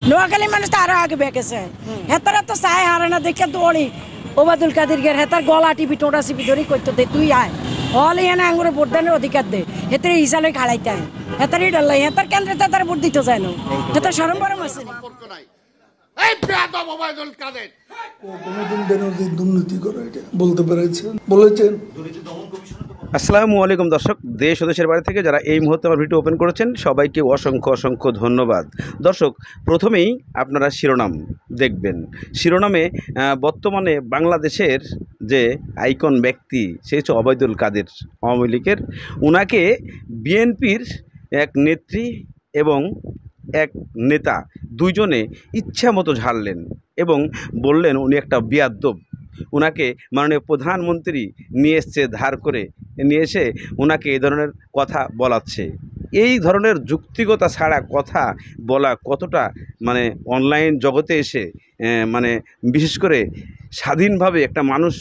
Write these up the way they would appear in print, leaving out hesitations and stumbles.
নোয়াখালী মানুষ তো আরো আগে বেঁকেছে হেতারা তো চায় হারে না দেখে দৌড়ি ওবায়দুল কাদের গের হেতার গলা টিপি টোটা চিপি ধরি করতে দে তুই আয় হলে এনে আঙুরে ভোট দানের অধিকার দে হেতারে হিসালে খাড়াইতে আয় হেতারই ডাল্লাই হেতার কেন্দ্রে তার ভোট দিতে যায় না হেতার সরম বরম আছে কোনোদিন বেনজির দুর্নীতি করে এটা বলতে পেরেছেন বলেছেন। আসসালামু আলাইকুম দর্শক, দেশ ও দেশের বাইরে থেকে যারা এই মুহূর্তে আমার ভিডিও ওপেন করেছেন সবাইকে অসংখ্য অসংখ্য ধন্যবাদ। দর্শক, প্রথমেই আপনারা শিরোনাম দেখবেন। শিরোনামে বর্তমানে বাংলাদেশের যে আইকন ব্যক্তি সে হচ্ছে ওবায়দুল কাদের, আওয়ামী লীগের। ওনাকে বিএনপির এক নেত্রী এবং এক নেতা দুইজনে ইচ্ছা মতো ঝাড়লেন এবং বললেন উনি একটা বেয়াদ্দব। ওনাকে মাননীয় প্রধানমন্ত্রী নিয়ে এসছে ধার করে নিয়ে এসে ওনাকে এই ধরনের কথা বলাচ্ছে। এই ধরনের যুক্তিগতা ছাড়া কথা বলা কতটা অনলাইন জগতে এসে বিশেষ করে স্বাধীনভাবে একটা মানুষ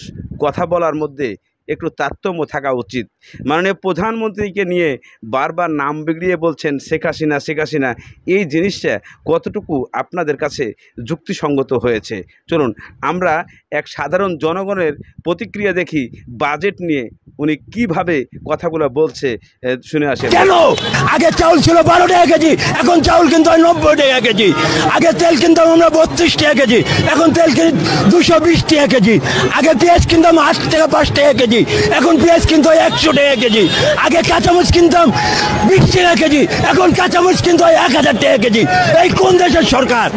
কথা বলার মধ্যে একটু তারতম্য থাকা উচিত। মাননীয় প্রধানমন্ত্রীকে নিয়ে বারবার নাম বিগড়িয়ে বলছেন শেখ হাসিনা শেখ হাসিনা, এই জিনিসটা কতটুকু আপনাদের কাছে যুক্তিসঙ্গত হয়েছে? চলুন আমরা এক সাধারণ জনগণের প্রতিক্রিয়া দেখি। বাজেট নিয়ে উনি কিভাবে কথাগুলো বলছে শুনে আসেন। কেন আগে চাউল ছিল 12 টাকা কেজি, এখন চাউল কিন্তু 90 টাকা কেজি। আগে তেল কিনতাম আমরা 32 টাকা কেজি, এখন তেল কিনি 220 টাকা কেজি। আগে পেঁয়াজ কিনতাম 8 টাকা 5 টাকা কেজি, এখন পেঁয়াজ কিন্তু 100 টাকা কেজি। আগে কাঁচামরিচ কিনতাম 20 টাকা কেজি, এখন কাঁচামরিচ কিন্তু 1000 টাকা কেজি। এই কোন দেশের সরকার?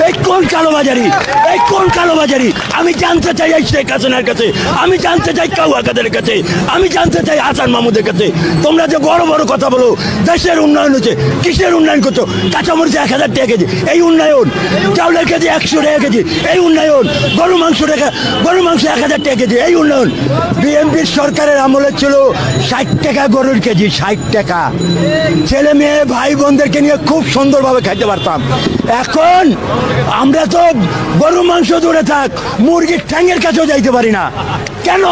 এই কোন কালোবাজারি? এই কোন কালোবাজারি? আমি জানতে চাই এই শেখ হাসিনার কাছে, আমি জানতে চাই কাউয়া কাদের কাছে, আমি জানতে চাই হাসান মাহমুদের কাছে। তোমরা যে বড় বড় কথা বলো দেশের উন্নয়ন হচ্ছে, কিসের উন্নয়ন করছো? কাঁচামরিচ 1000 টাকা কেজি, এই উন্নয়ন। চাউলের কেজি 100 টাকা কেজি, এই উন্নয়ন। গরু মাংস 1000 টাকা কেজি, এই উন্নয়ন। বিএনপির সরকারের আমলে ছিল 60 টাকা গরুর কেজি, 60 টাকা। ছেলে মেয়ে ভাই বোনদেরকে নিয়ে খুব সুন্দরভাবে খাইতে পারতাম। এখন আমরা তো গরু মাংস দূরে থাক, মুরগির ঠ্যাঙের কাছেও যাইতে পারি না। কেন?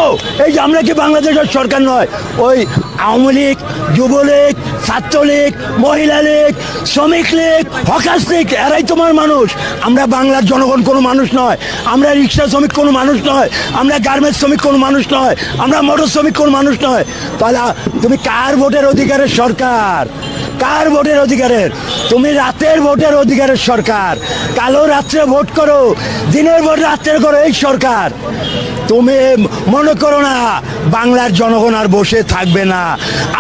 এই যে আমরা কি বাংলাদেশের সরকার নয়? ওই আওয়ামী লীগ, যুবলীগ, ছাত্রলীগ, মহিলা লীগ, শ্রমিক লীগ, হকার্স লীগ, এরাই তোমার মানুষ। আমরা বাংলার জনগণ কোনো মানুষ নয়, আমরা রিক্সা শ্রমিক কোনো মানুষ নয়, আমরা গার্মেন্টস শ্রমিক কোনো মানুষ নয়, আমরা মোটর শ্রমিক কোনো মানুষ নয়। তাহলে তুমি কার ভোটের অধিকারের সরকার? কার ভোটের অধিকারের? তুমি রাতের ভোটের অধিকারের সরকার। কালো রাত্রে ভোট করো, দিনের ভোট রাত্রে করো, এই সরকার। তুমি মনে করো না বাংলার জনগণ আর বসে থাকবে না।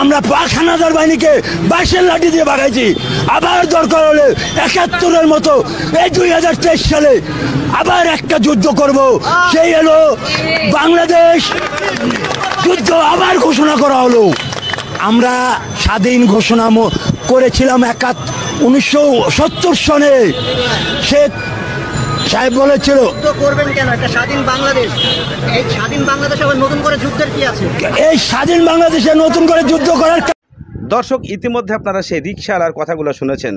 আমরা পাখানাদার বাহিনীকে বাঁশের লাঠি দিয়ে বাগাইছি, আবার দরকার হলে 71-এর মতো এই 2023 সালে আবার একটা যুদ্ধ করব। সেই হলো বাংলাদেশ যুদ্ধ আবার ঘোষণা করা হলো। আমরা স্বাধীন ঘোষণা করেছিলাম 1970 সনে। শেখ সাহেব বলেছিল করবেন কেন একটা স্বাধীন বাংলাদেশ? এই স্বাধীন বাংলাদেশে আবার নতুন করে যুদ্ধের কি আছে? এই স্বাধীন বাংলাদেশে নতুন করে যুদ্ধ করার। দর্শক, ইতিমধ্যে আপনারা সেই রিকশাওয়ালার কথাগুলো শুনেছেন।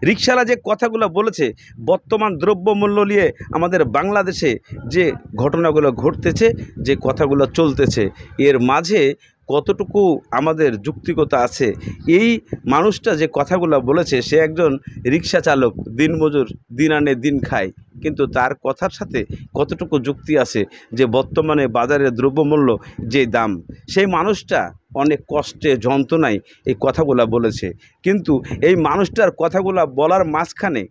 রিকশাওয়ালা যে কথাগুলো বলেছে, বর্তমান দ্রব্যমূল্য নিয়ে আমাদের বাংলাদেশে যে ঘটনাগুলো ঘটতেছে, যে কথাগুলো চলতেছে, এর মাঝে কতটুকু আমাদের যুক্তিকতা আছে? এই মানুষটা যে কথাগুলো বলেছে, সে একজন রিকশা চালক, দিনমজুর, দিন আনে দিন খায়, কিন্তু তার কথার সাথে কতটুকু যুক্তি আছে যে বর্তমানে বাজারের দ্রব্যমূল্য যে দাম, সেই মানুষটা অনেক কষ্টে যন্ত্রণায় এই কথাগুলো বলেছে। কিন্তু এই মানুষটার কথাগুলো বলার মাঝখানে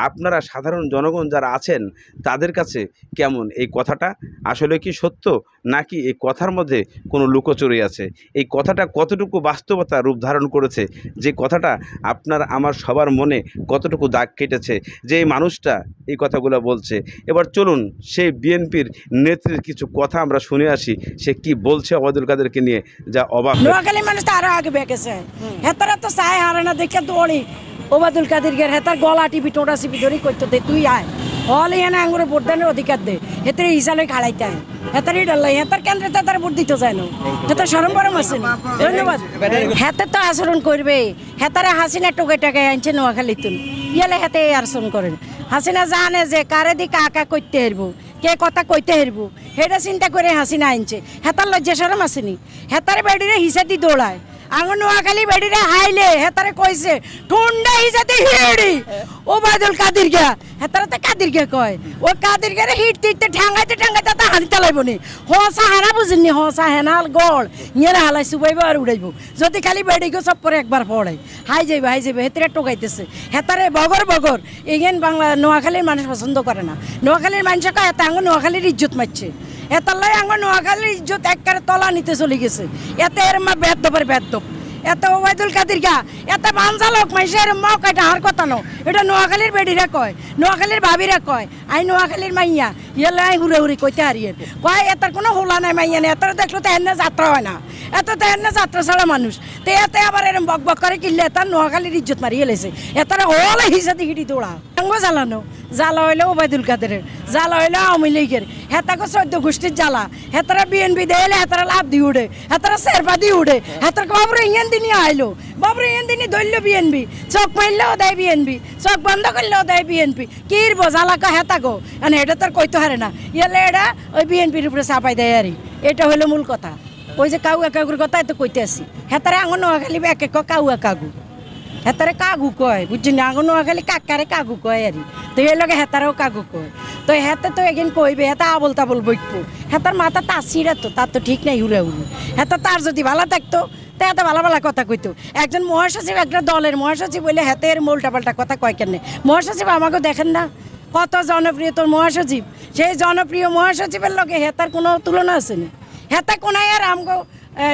আপনারা সাধারণ জনগণ যারা আছেন তাদের কাছে কেমন এই কথাটা? আসলে কি সত্য, নাকি এই কথার মধ্যে কোনো লুকোচুরি আছে? এই কথাটা কতটুকু বাস্তবতা রূপ ধারণ করেছে, যে কথাটা আপনার আমার সবার মনে কতটুকু দাগ কেটেছে যে এই মানুষটা এই কথাগুলো বলছে? এবার চলুন সেই বিএনপির নেত্রীর কিছু কথা আমরা শুনে আসি, সে কি বলছে ওবায়দুল কাদেরকে নিয়ে, যা অবাক। নোয়াখালী মানুষ তো আরো আগে বেঁকেছে হেতারা তো চায় হারে না দেখে দৌড়ি ওবায়দুল কাদের গের হেতার গলা টিপি টোটা চিপি ধরি করতে দে তুই আয় হলে এনে আঙুরে ভোট দানের অধিকার দে হেতারে হিসালে খাড়াইতে আয় হেতারই ডাল্লাই হেতার কেন্দ্রে তার ভোট দিতে যায় না হেতার সরম বরম আছে। ধন্যবাদ। হেতে তো আচরণ করবে, হেতারা হাসিনা টোকে টাকায় আনছে নোয়াখালী তুন ইয়ালে হেতে আচরণ করেন। হাসিনা জানে যে কারে দি কাকা করতে হারবো, কে কথা কইতে হারবো, সেটা চিন্তা করে হাসিনা আনছে। হেতার লজ্জা সরম আসেনি? হেতার বেড়িরে হিসা দি দৌড়ায় আঙুন নোয়াখালী বেড়িরে হাইলে হেতারে কইছে ঠুন্ডা হিসাতে হিড়ি ওবায়দুল কাদের গা হেতারে তো কাদের গা কয় ও কাদের গারে হিটতে হিটতে ঠ্যাঙ্গাইতে ঠ্যাঙ্গাইতে তা হানি চালাইব নি হসা হানা বুঝিনি হসা হেনাল গড় ইয়ে হালাই সুবাইব আর উড়াইব যদি খালি বেড়িগো সব পরে একবার পড়ে হাই যাইবে হেতারে টোকাইতেছে হেতারে বগর বগর এগেন বাংলা নোয়াখালীর মানুষ পছন্দ করে না নোয়াখালীর মানুষ কয় এত আঙুন নোয়াখালীর ইজ্জত মারছে এতাল্লাই আঙুন নোয়াখালীর ইজ্জত একবারে তলা নিতে চলে গেছে এত এর মা বেদপের বেদপ এত ওবায়দুল কাদের গা এত বাঞ্জা লোক মাইসের মা কয়টা হার কথা নো এটা নোয়াখালীর বেডিরা কয় নোয়াখালীর ভাবিরা কয় আই নোয়াখালীর মাইয়া ইয়েলে আই হুড়ে হুড়ি কইতে হারিয়ে কয় এটার কোনো হোলা নাই মাইয়া নেই এত দেখলো তো এনে যাত্রা হয় না এত তো এনে যাত্রা ছাড়া মানুষ তো এতে আবার এরম বক বক করে কিনলে এতার নোয়াখালীর ইজ্জত মারিয়ে লেছে এতারা হলে হিসাতে হিটি দৌড়া জ্বালানো জ্বালা হইলো ওবায়দুল কাদেরের জ্বালা হইলো আওয়ামী লীগের হেতাকে 14 গোষ্ঠীর জ্বালা হেতারা বিএনপি দেলে হেতারা লাভ দিয়ে উঠে হেতারা শেরপা দিয়ে উঠে হেতার বাবরে ইয়েন দিনই আইলো বাবরে ইয়েন দিনই ধরলো বিএনপি চোখ মারলেও দেয় বিএনপি চোখ বন্ধ করলেও দেয় বিএনপি কিরব জ্বালাকা হেতাগো মানে এটা তার কইতে হারে না ইয়েলে এটা ওই বিএনপির উপরে চাপাই দেয় আরই এটা হলো মূল কথা ওই যে কাউ একাগুর কথা এত কইতে আসি হেতারা আঙুন নোয়াখালী এক এক কাউ একাগু হেতারে কাগু কয় বুঝছি না আঙুন নোয়াখালী কাকারে কাগু কয় আরই তো এই লগে হেতারেও কাগু কয় তো হেতে তো এগিন কইবে হেতা আবল তাবল বইকবো হেতার মাথা তাসিরা তো তার তো ঠিক নাই হুড়ে হুড়ে হেতা তার যদি ভালো থাকতো তা এত ভালো ভালো কথা কইতো একজন মহাসচিব একটা দলের মহাসচিব বলে হেতে এর উল্টা পাল্টা কথা কয় কেন মহাসচিব আমাকে দেখেন না কত জনপ্রিয় তোর মহাসচিব সেই জনপ্রিয় মহাসচিবের লগে হেতার কোনো তুলনা আছে না হেতা কোনাই আর আমগো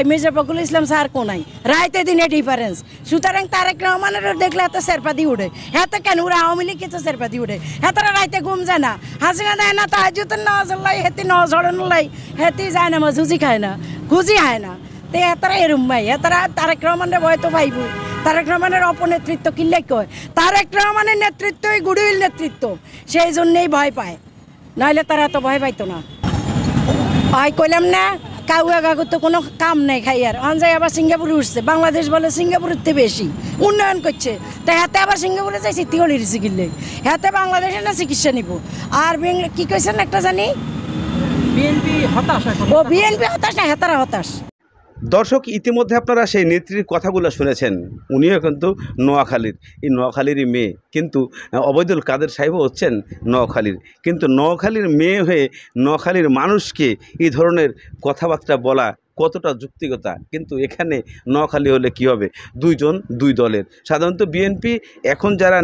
মির্জা ফখরুল ইসলাম স্যার কোনাই রাইতে দিনে ডিফারেন্স সুতরাং তারেক রহমানের দেখলে এত শেরপাদি উঠে হেত কেন ওরা আওয়ামী লীগ তো শেরপাদি উঠে হেতারা রাইতে ঘুম যায় না হাসিনা দেয় না তাহাজুতের নওয়াজ লাই হেতি নওয়াজ হড়ন লাই হেতি যায় না মজুজি খায় না খুঁজি খায় না তো হেতারা এরম ভাই হেতারা তারেক রহমানের ভয় তো পাইব তারেক রহমানের অপনেতৃত্ব কিনলে কয় তারেক রহমানের নেতৃত্বই গুডউইল নেতৃত্ব সেই জন্যেই ভয় পায় নাহলে তারা এত ভয় পাইতো না ভাই কইলাম না কাউয়া কাকু তো কোনো কাম নেই খাই আর অঞ্জায় আবার সিঙ্গাপুরে উঠছে বাংলাদেশ বলে সিঙ্গাপুরের থেকে বেশি উন্নয়ন করছে তাই হাতে আবার সিঙ্গাপুরে যাই সিটিহলির কিনলে হাতে বাংলাদেশে না চিকিৎসা নিব আর কি কইছেন একটা জানি বিএনপি হতাশ ও বিএনপি হতাশ না হেতারা হতাশ দর্শক ইতিমধ্যে আপনারা সেই নেত্রীর কথাগুলো শুনেছেন উনিও কিন্তু নোয়াখালীর এই নোয়াখালীরই মেয়ে কিন্তু ওবায়দুল কাদের সাহেবও হচ্ছেন নোয়াখালীর কিন্তু নোয়াখালীর মেয়ে হয়ে নোয়াখালীর মানুষকে এই ধরনের কথাবার্তা বলা কতটা যুক্তিগতা কিন্তু এখানে নোয়াখালী হলে কি হবে দুইজন দুই দলের সাধারণত বিএনপি এখন যারা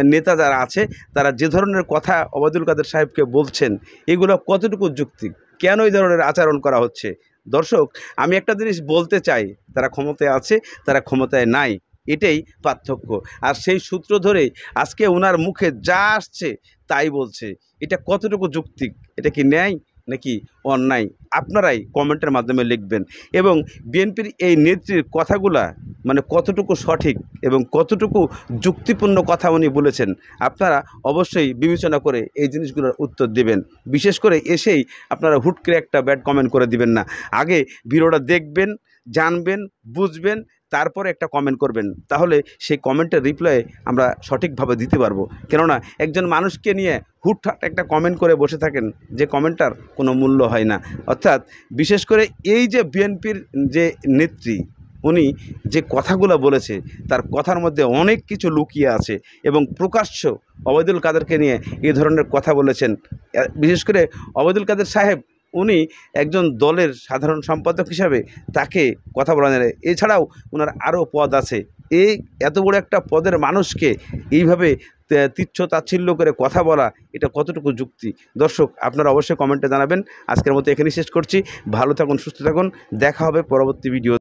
নেতা যারা আছে তারা যে ধরনের কথা ওবায়দুল কাদের সাহেবকে বলছেন এগুলো কতটুকু যুক্তি কেন এই ধরনের আচরণ করা হচ্ছে দর্শক আমি একটা জিনিস বলতে চাই তারা ক্ষমতায় আছে তারা ক্ষমতায় নাই এটাই পার্থক্য আর সেই সূত্র ধরেই আজকে ওনার মুখে যা আসছে তাই বলছে এটা কতটুকু যুক্তি এটা কি ন্যায় নাকি অন্যায় আপনারাই কমেন্টের মাধ্যমে লিখবেন এবং বিএনপির এই নেত্রীর কথাগুলা মানে কতটুকু সঠিক এবং কতটুকু যুক্তিপূর্ণ কথা উনি বলেছেন আপনারা অবশ্যই বিবেচনা করে এই জিনিসগুলোর উত্তর দেবেন বিশেষ করে এসেই আপনারা হুট করে একটা ব্যাড কমেন্ট করে দিবেন না আগে ভিডিওটা দেখবেন জানবেন বুঝবেন তারপরে একটা কমেন্ট করবেন তাহলে সেই কমেন্টের রিপ্লাই আমরা সঠিকভাবে দিতে পারবো কেননা একজন মানুষকে নিয়ে হুটহাট একটা কমেন্ট করে বসে থাকেন যে কমেন্টটার কোনো মূল্য হয় না অর্থাৎ বিশেষ করে এই যে বিএনপির যে নেত্রী উনি যে কথাগুলো বলেছে তার কথার মধ্যে অনেক কিছু লুকিয়ে আছে এবং প্রকাশ্য ওবায়দুল কাদেরকে নিয়ে এই ধরনের কথা বলেছেন বিশেষ করে ওবায়দুল কাদের সাহেব উনি একজন দলের সাধারণ সম্পাদক হিসাবে তাকে কথা বলা যায় এছাড়াও ওনার আরও পদ আছে এই এত বড় একটা পদের মানুষকে এইভাবে তুচ্ছ তাচ্ছিল্য করে কথা বলা এটা কতটুকু যুক্তি দর্শক আপনারা অবশ্যই কমেন্টে জানাবেন আজকের মতো এখানেই শেষ করছি ভালো থাকুন সুস্থ থাকুন দেখা হবে পরবর্তী ভিডিও